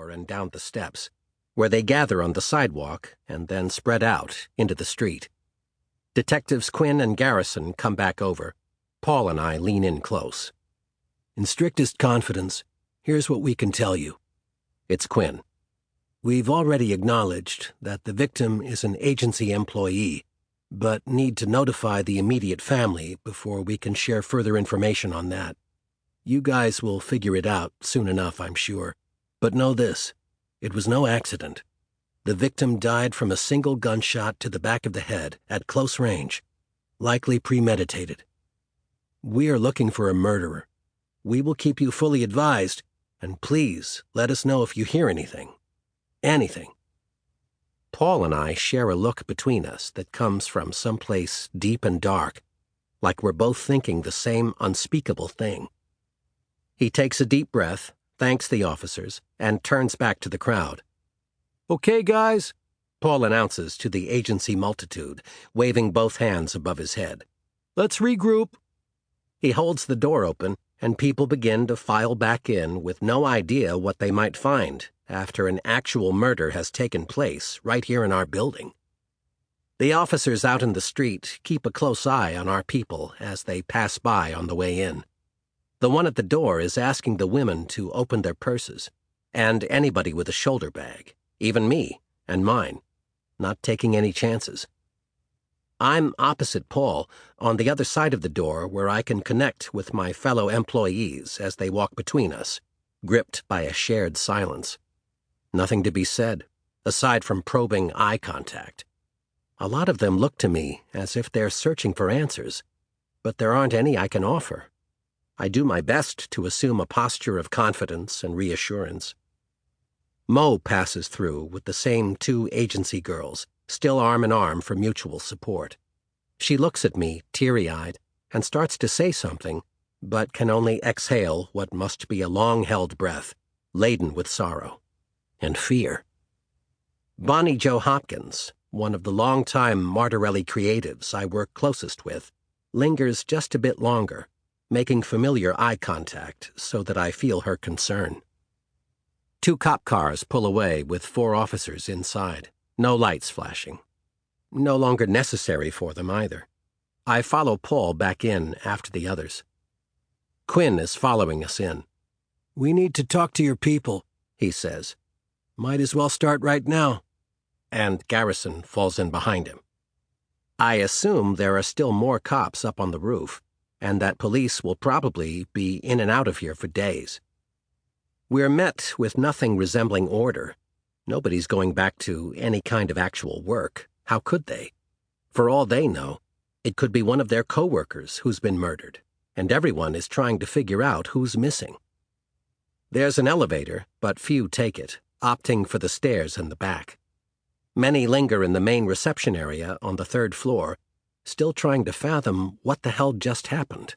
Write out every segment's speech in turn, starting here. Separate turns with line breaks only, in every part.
floor and down the steps, where they gather on the sidewalk and then spread out into the street. Detectives Quinn and Garrison come back over. Paul and I lean in close.
In strictest confidence, here's what we can tell you.
It's Quinn.
We've already acknowledged that the victim is an agency employee, but need to notify the immediate family before we can share further information on that. You guys will figure it out soon enough, I'm sure. But know this, it was no accident. The victim died from a single gunshot to the back of the head at close range, likely premeditated. We are looking for a murderer. We will keep you fully advised, and please let us know if you hear anything. Anything.
Paul and I share a look between us that comes from someplace deep and dark, like we're both thinking the same unspeakable thing. He takes a deep breath, thanks the officers, and turns back to the crowd.
Okay, guys,
Paul announces to the agency multitude, waving both hands above his head.
Let's regroup.
He holds the door open, and people begin to file back in with no idea what they might find after an actual murder has taken place right here in our building. The officers out in the street keep a close eye on our people as they pass by on the way in. The one at the door is asking the women to open their purses, and anybody with a shoulder bag, even me and mine, not taking any chances. I'm opposite Paul, on the other side of the door where I can connect with my fellow employees as they walk between us, gripped by a shared silence. Nothing to be said, aside from probing eye contact. A lot of them look to me as if they're searching for answers, but there aren't any I can offer. I do my best to assume a posture of confidence and reassurance. Mo passes through with the same two agency girls, still arm in arm for mutual support. She looks at me, teary-eyed, and starts to say something, but can only exhale what must be a long-held breath, laden with sorrow and fear. Bonnie Jo Hopkins, one of the long-time Martorelli creatives I work closest with, lingers just a bit longer, making familiar eye contact so that I feel her concern. 2 cop cars pull away with 4 officers inside, no lights flashing. No longer necessary for them either. I follow Paul back in after the others. Quinn is following us in.
We need to talk to your people,
he says.
Might as well start right now.
And Garrison falls in behind him. I assume there are still more cops up on the roof, and that police will probably be in and out of here for days. We're met with nothing resembling order. Nobody's going back to any kind of actual work. How could they? For all they know, it could be one of their co-workers who's been murdered, and everyone is trying to figure out who's missing. There's an elevator, but few take it, opting for the stairs in the back. Many linger in the main reception area on the 3rd floor, still trying to fathom what the hell just happened.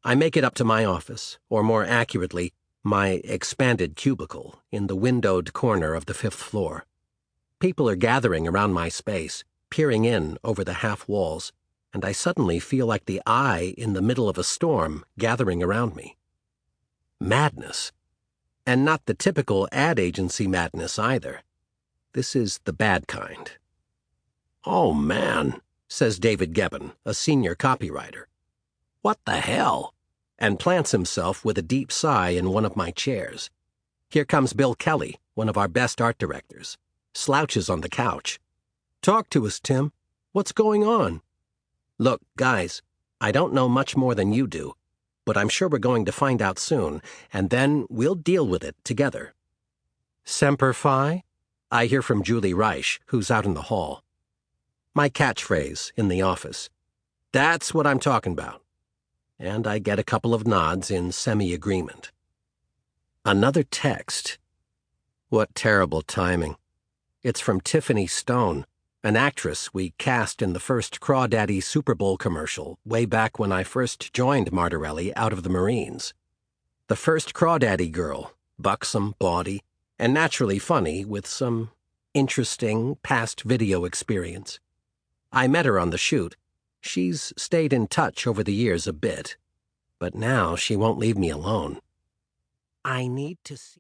I make it up to my office, or more accurately, my expanded cubicle in the windowed corner of the 5th floor. People are gathering around my space, peering in over the half walls, and I suddenly feel like the eye in the middle of a storm gathering around me. Madness. And not the typical ad agency madness either. This is the bad kind. "Oh, man," says David Gebbon, a senior copywriter. "What the hell?" and plants himself with a deep sigh in one of my chairs. Here comes Bill Kelly, one of our best art directors, slouches on the couch.
"Talk to us, Tim. What's going on?"
"Look, guys, I don't know much more than you do, but I'm sure we're going to find out soon, and then we'll deal with it together." "Semper Fi?" I hear from Julie Reich, who's out in the hall. My catchphrase in the office. "That's what I'm talking about." And I get a couple of nods in semi-agreement. Another text. What terrible timing. It's from Tiffany Stone, an actress we cast in the first Crawdaddy Super Bowl commercial way back when I first joined Martorelli out of the Marines. The first Crawdaddy girl, buxom, bawdy, and naturally funny with some interesting past video experience. I met her on the shoot. She's stayed in touch over the years a bit, but now she won't leave me alone. I need to see...